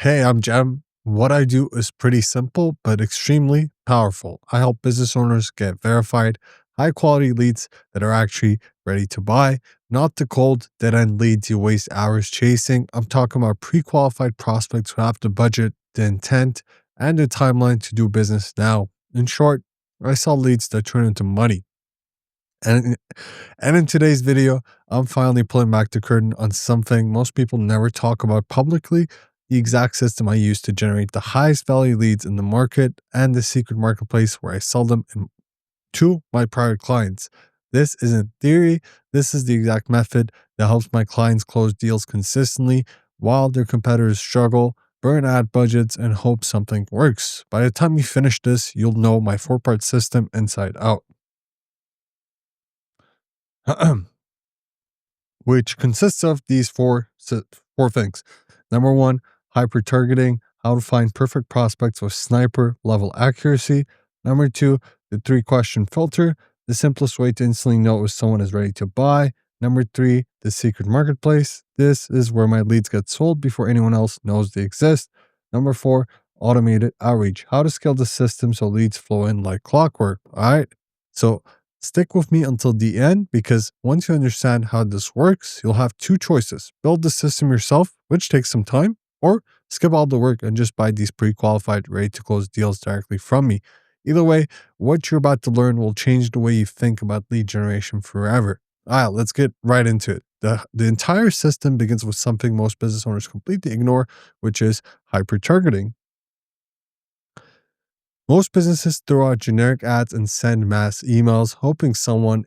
Hey, I'm Jem. What I do is pretty simple, but extremely powerful. I help business owners get verified, high quality leads that are actually ready to buy, not the cold, dead end leads you waste hours chasing. I'm talking about pre qualified prospects who have the budget, the intent, and the timeline to do business now. In short, I sell leads that turn into money. And, and in today's video, I'm finally pulling back the curtain on something most people never talk about publicly: the exact system I use to generate the highest value leads in the market and the secret marketplace where I sell them to my private clients. This isn't theory, this is the exact method that helps my clients close deals consistently while their competitors struggle, burn ad budgets, and hope something works. By the time you finish this, you'll know my four-part system inside out. Which consists of these four things. Number one, hyper targeting, how to find perfect prospects with sniper level accuracy. Number two, the three question filter, the simplest way to instantly know if someone is ready to buy. Number three, the secret marketplace. This is where my leads get sold before anyone else knows they exist. Number four, automated outreach, how to scale the system so leads flow in like clockwork. All right. So stick with me until the end, because once you understand how this works, you'll have two choices: build the system yourself, which takes some time, or skip all the work and just buy these pre qualified, ready to close deals directly from me. Either way, what you're about to learn will change the way you think about lead generation forever. All right, let's get right into it. The entire system begins with something most business owners completely ignore, which is hyper targeting. Most businesses throw out generic ads and send mass emails, hoping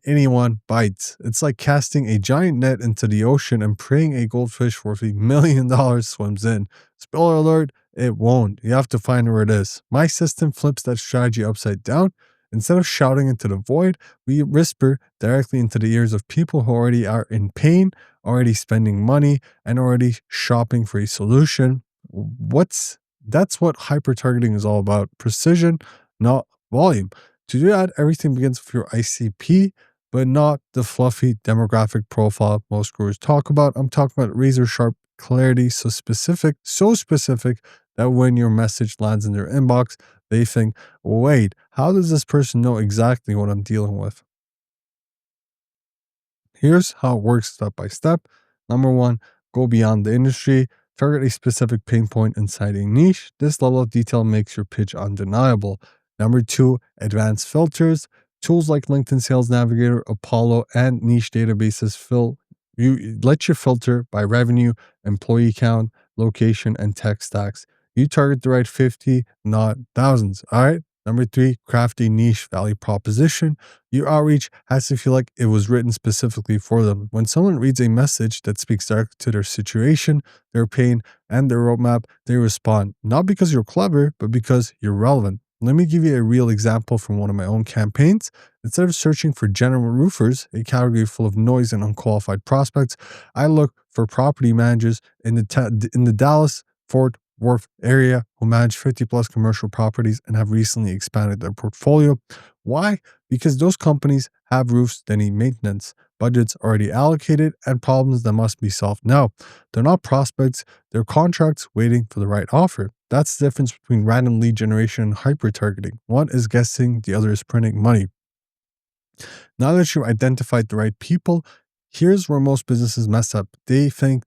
anyone bites. It's like casting a giant net into the ocean and praying a goldfish worth $1 million swims in. Spoiler alert, it won't. You have to find where it is. My system flips that strategy upside down. Instead of shouting into the void, we whisper directly into the ears of people who already are in pain, already spending money, and already shopping for a solution. What's That's what hyper targeting is all about: precision, not volume. To do that, everything begins with your ICP, but not the fluffy demographic profile most gurus talk about. I'm talking about razor sharp clarity, so specific that when your message lands in their inbox, they think, wait, how does this person know exactly what I'm dealing with? Here's how it works step by step. Number one, go beyond the industry. Target a specific pain point inside a niche. This level of detail makes your pitch undeniable. Number two, advanced filters. Tools like LinkedIn Sales Navigator, Apollo, and niche databases let you filter by revenue, employee count, location, and tech stacks. You target the right 50, not thousands. All right. Number three, craft a niche value proposition. Your outreach has to feel like it was written specifically for them. When someone reads a message that speaks directly to their situation, their pain, and their roadmap, they respond, not because you're clever, but because you're relevant. Let me give you a real example from one of my own campaigns. Instead of searching for general roofers, a category full of noise and unqualified prospects, I look for property managers in the Dallas Fort Worth area who manage 50 plus commercial properties and have recently expanded their portfolio. Why? Because those companies have roofs that need maintenance, budgets already allocated, and problems that must be solved now. They're not prospects, they're contracts waiting for the right offer. That's the difference between random lead generation and hyper targeting. One is guessing, the other is printing money. Now that you've identified the right people, here's where most businesses mess up. They think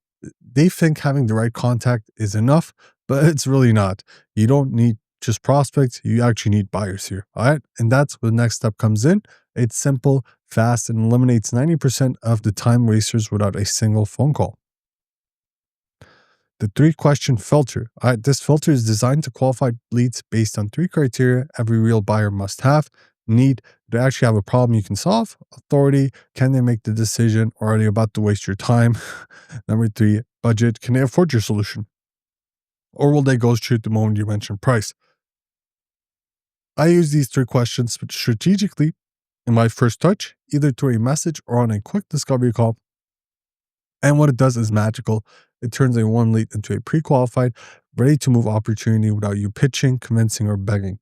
having the right contact is enough, but it's really not. You don't need just prospects, you actually need buyers here. All right. And that's where the next step comes in. It's simple, fast, and eliminates 90% of the time wasters without a single phone call. The three question filter. All right, this filter is designed to qualify leads based on three criteria every real buyer must have: need, do they actually have a problem you can solve? Authority, can they make the decision, or are they about to waste your time? Number three, budget, can they afford your solution? Or will they go straight the moment you mention price? I use these three questions strategically in my first touch, either through a message or on a quick discovery call. And what it does is magical. It turns a warm lead into a pre qualified, ready to move opportunity without you pitching, convincing, or begging.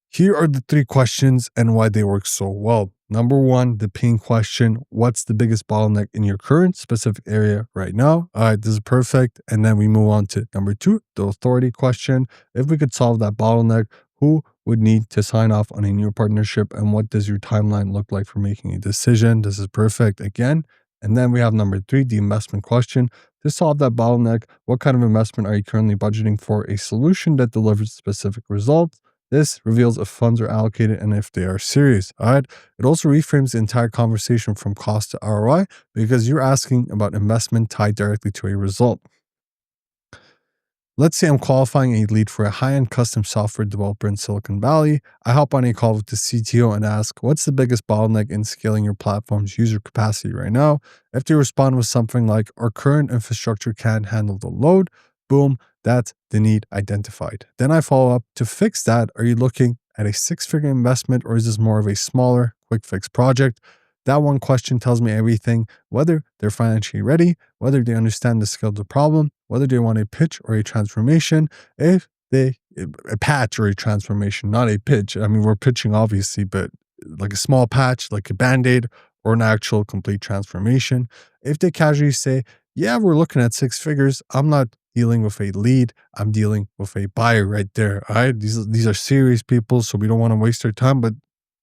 Here are the three questions and why they work so well. Number one, the pain question. What's the biggest bottleneck in your current specific area right now? All right, this is perfect. And then we move on to number two, the authority question. If we could solve that bottleneck, who would need to sign off on a new partnership and what does your timeline look like for making a decision? This is perfect again. And then we have number three, the investment question. To solve that bottleneck, what kind of investment are you currently budgeting for a solution that delivers specific results? This reveals if funds are allocated and if they are serious. All right. It also reframes the entire conversation from cost to ROI because you're asking about investment tied directly to a result. Let's say I'm qualifying a lead for a high-end custom software developer in Silicon Valley. I hop on a call with the CTO and ask, what's the biggest bottleneck in scaling your platform's user capacity right now? If they respond with something like, our current infrastructure can't handle the load, boom, that's the need identified. Then I follow up, to fix that, are you looking at a six-figure investment or is this more of a smaller, quick fix project? That one question tells me everything, whether they're financially ready, whether they understand the scale of the problem, whether they want a pitch or a transformation. If they, a patch or a transformation, not a pitch. I mean, we're pitching obviously, but like a small patch, like a band-aid or an actual complete transformation. If they casually say, yeah, we're looking at six figures, I'm not dealing with a lead, I'm dealing with a buyer right there. All right. These are serious people, so we don't want to waste their time, but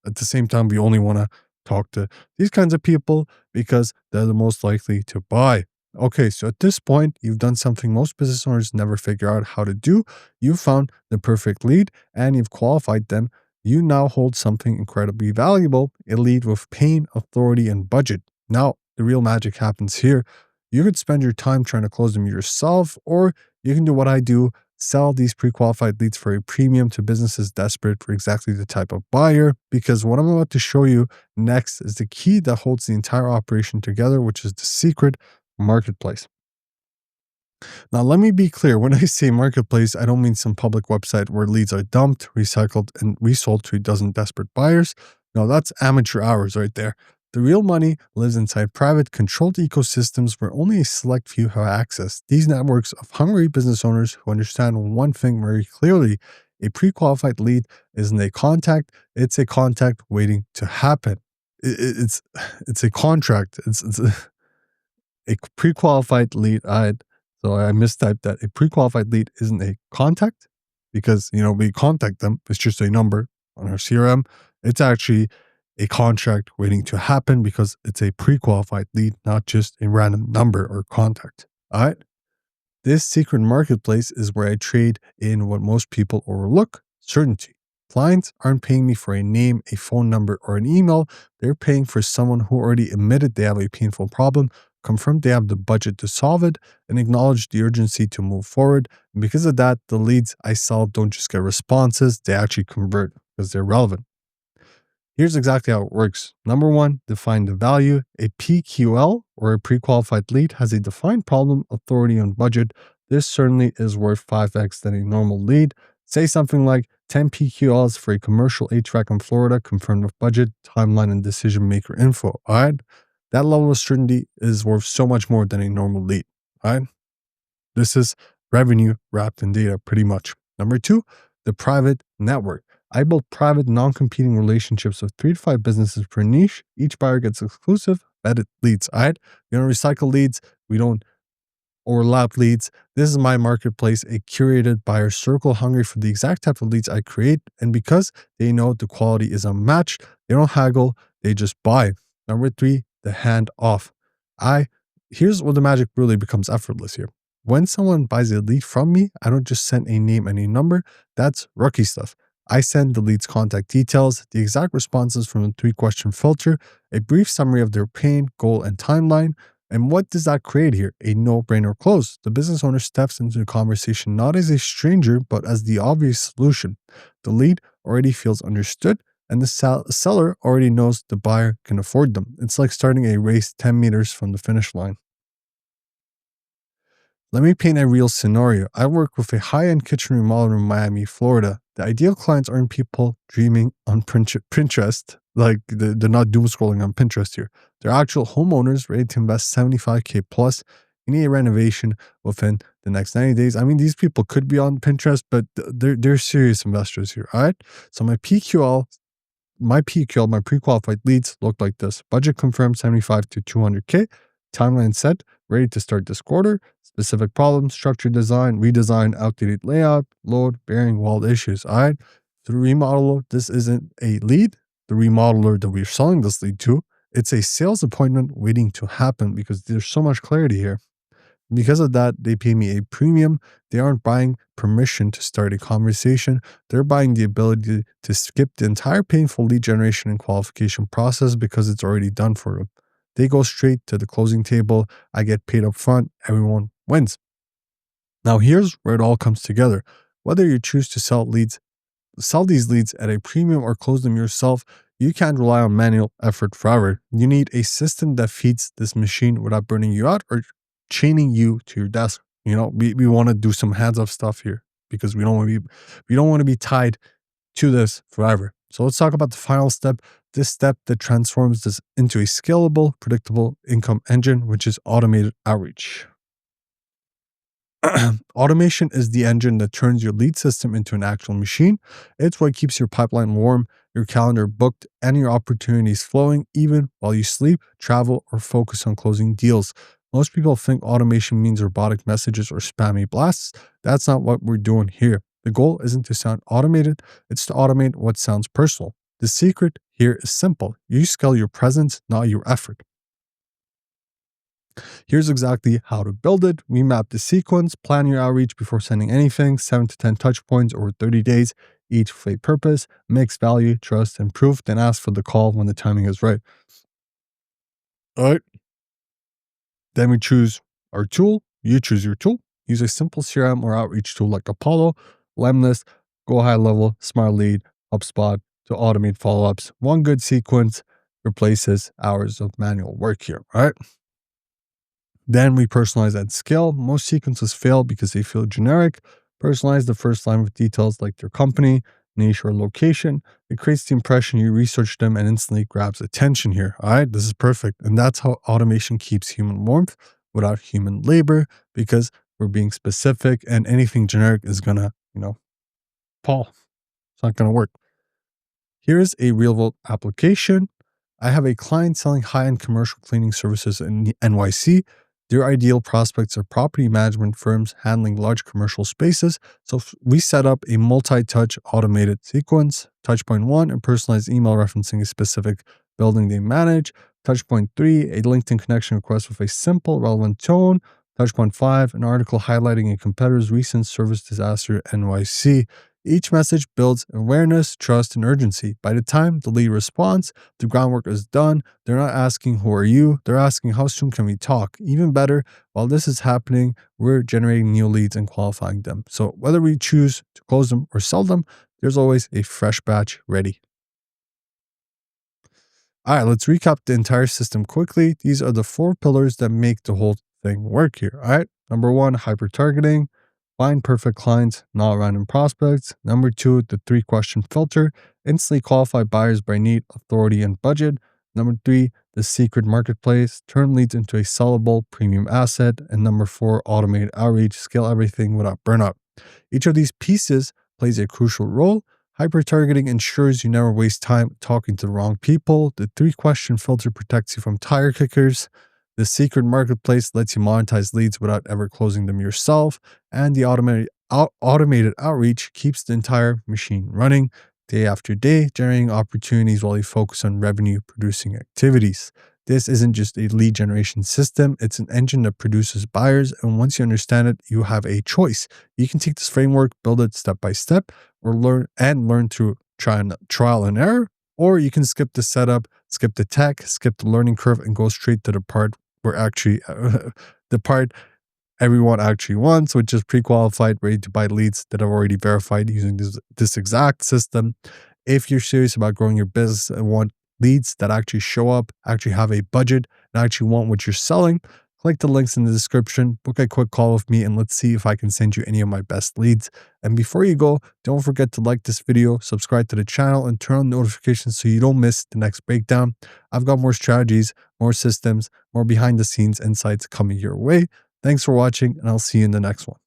at the same time, we only want to talk to these kinds of people because they're the most likely to buy. Okay, so at this point, you've done something most business owners never figure out how to do. You've found the perfect lead and you've qualified them. You now hold something incredibly valuable, a lead with pain, authority, and budget. Now, the real magic happens here. You could spend your time trying to close them yourself, or you can do what I do, sell these pre-qualified leads for a premium to businesses desperate for exactly the type of buyer, because what I'm about to show you next is the key that holds the entire operation together, which is the secret marketplace. Now, let me be clear. When I say marketplace, I don't mean some public website where leads are dumped, recycled, and resold to a dozen desperate buyers. No, that's amateur hours right there. The real money lives inside private, controlled ecosystems where only a select few have access. These networks of hungry business owners who understand one thing very clearly: a pre qualified lead isn't a contact, it's a contact waiting to happen. It's a contract. It's a pre-qualified lead. So I mistyped that. A pre-qualified lead isn't a contact because, we contact them. It's just a number on our CRM. It's actually a contract waiting to happen because it's a pre-qualified lead, not just a random number or contact. All right. This secret marketplace is where I trade in what most people overlook: certainty. Clients aren't paying me for a name, a phone number, or an email. They're paying for someone who already admitted they have a painful problem, confirmed they have the budget to solve it, and acknowledged the urgency to move forward. And because of that, the leads I sell don't just get responses, they actually convert because they're relevant. Here's exactly how it works. Number one, define the value. A PQL, or a pre-qualified lead, has a defined problem, authority, and budget. This certainly is worth 5x than a normal lead. Say something like 10 PQLs for a commercial HVAC in Florida, confirmed with budget, timeline, and decision maker info. All right. That level of certainty is worth so much more than a normal lead. All right. This is revenue wrapped in data, pretty much. Number two, the private network. I built private, non-competing relationships with 3 to 5 businesses per niche. Each buyer gets exclusive vetted leads. All right. We don't recycle leads. We don't overlap leads. This is my marketplace, a curated buyer circle hungry for the exact type of leads I create. And because they know the quality is unmatched, they don't haggle, they just buy. Number three, the hand off. Here's where the magic really becomes effortless here. When someone buys a lead from me, I don't just send a name and a number. That's rookie stuff. I send the lead's contact details, the exact responses from the 3-question filter, a brief summary of their pain, goal, and timeline. And what does that create here? A no-brainer close. The business owner steps into the conversation not as a stranger, but as the obvious solution. The lead already feels understood, and the seller already knows the buyer can afford them. It's like starting a race 10 meters from the finish line. Let me paint a real scenario. I work with a high-end kitchen remodeler in Miami, Florida. The ideal clients aren't people dreaming on Pinterest, like they're not doom scrolling on Pinterest here. They're actual homeowners ready to invest 75K plus in a renovation within the next 90 days. I mean, these people could be on Pinterest, but they're serious investors here. All right. So my PQL my PQL, my pre-qualified leads look like this. Budget confirmed 75 to 200K. Timeline set, ready to start this quarter. Specific problems, structure design, redesign, outdated layout, load, bearing, wall issues. All right. So the remodeler, this isn't a lead. The remodeler that we're selling this lead to, it's a sales appointment waiting to happen because there's so much clarity here. Because of that, they pay me a premium. They aren't buying permission to start a conversation. They're buying the ability to skip the entire painful lead generation and qualification process because it's already done for them. They go straight to the closing table. I get paid up front. Everyone wins. Now, here's where it all comes together. Whether you choose to sell these leads at a premium or close them yourself, you can't rely on manual effort forever. You need a system that feeds this machine without burning you out or chaining you to your desk. You know, we want to do some hands-off stuff here because we don't want to be tied to this forever. So let's talk about the final step. This step that transforms this into a scalable, predictable income engine, which is automated outreach. Automation is the engine that turns your lead system into an actual machine. It's what keeps your pipeline warm, your calendar booked, and your opportunities flowing even while you sleep, travel, or focus on closing deals. Most people think automation means robotic messages or spammy blasts. That's not what we're doing here. The goal isn't to sound automated, it's to automate what sounds personal. The secret here is simple. You scale your presence, not your effort. Here's exactly how to build it. We map the sequence, plan your outreach before sending anything, 7 to 10 touch points over 30 days, each with a purpose, mix value, trust, and proof, then ask for the call when the timing is right. All right. Then we choose our tool. You choose your tool. Use a simple CRM or outreach tool like Apollo, Lemlist, Go High Level, Smart Lead, HubSpot to automate follow-ups. One good sequence replaces hours of manual work here, right? Then we personalize at scale. Most sequences fail because they feel generic. Personalize the first line with details like their company, niche, or location. It creates the impression you researched them and instantly grabs attention here. All right, this is perfect. And that's how automation keeps human warmth without human labor because we're being specific and anything generic is gonna, fall. It's not gonna work. Here's a real world application. I have a client selling high-end commercial cleaning services in NYC. Their ideal prospects are property management firms handling large commercial spaces. So we set up a multi-touch automated sequence. Touchpoint 1, a personalized email referencing a specific building they manage. Touchpoint 3, a LinkedIn connection request with a simple, relevant tone. Touchpoint 5, an article highlighting a competitor's recent service disaster NYC. Each message builds awareness, trust, and urgency. By the time the lead responds, the groundwork is done. They're not asking, who are you? They're asking, how soon can we talk? Even better, while this is happening, we're generating new leads and qualifying them. So whether we choose to close them or sell them, there's always a fresh batch ready. All right, let's recap the entire system quickly. These are the 4 pillars that make the whole thing work here. All right. Number 1, hyper targeting. Find perfect clients, not random prospects. Number 2, the 3-question filter. Instantly qualify buyers by need, authority, and budget. Number 3, the secret marketplace. Turn leads into a sellable premium asset. And number 4, automated outreach. Scale everything without burnout. Each of these pieces plays a crucial role. Hyper-targeting ensures you never waste time talking to the wrong people. The 3-question filter protects you from tire kickers. The secret marketplace lets you monetize leads without ever closing them yourself. And the automated outreach keeps the entire machine running day after day, generating opportunities while you focus on revenue-producing activities. This isn't just a lead generation system, it's an engine that produces buyers. And once you understand it, you have a choice. You can take this framework, build it step by step, or learn through trial and error, or you can skip the setup, skip the tech, skip the learning curve, and go straight to the part where the part everyone actually wants, which is pre-qualified, ready to buy leads that are already verified using this exact system. If you're serious about growing your business and want leads that actually show up, actually have a budget, and actually want what you're selling, click the links in the description, book a quick call with me, and let's see if I can send you any of my best leads. And before you go, don't forget to like this video, subscribe to the channel, and turn on notifications so you don't miss the next breakdown. I've got more strategies, more systems, more behind the scenes insights coming your way. Thanks for watching, and I'll see you in the next one.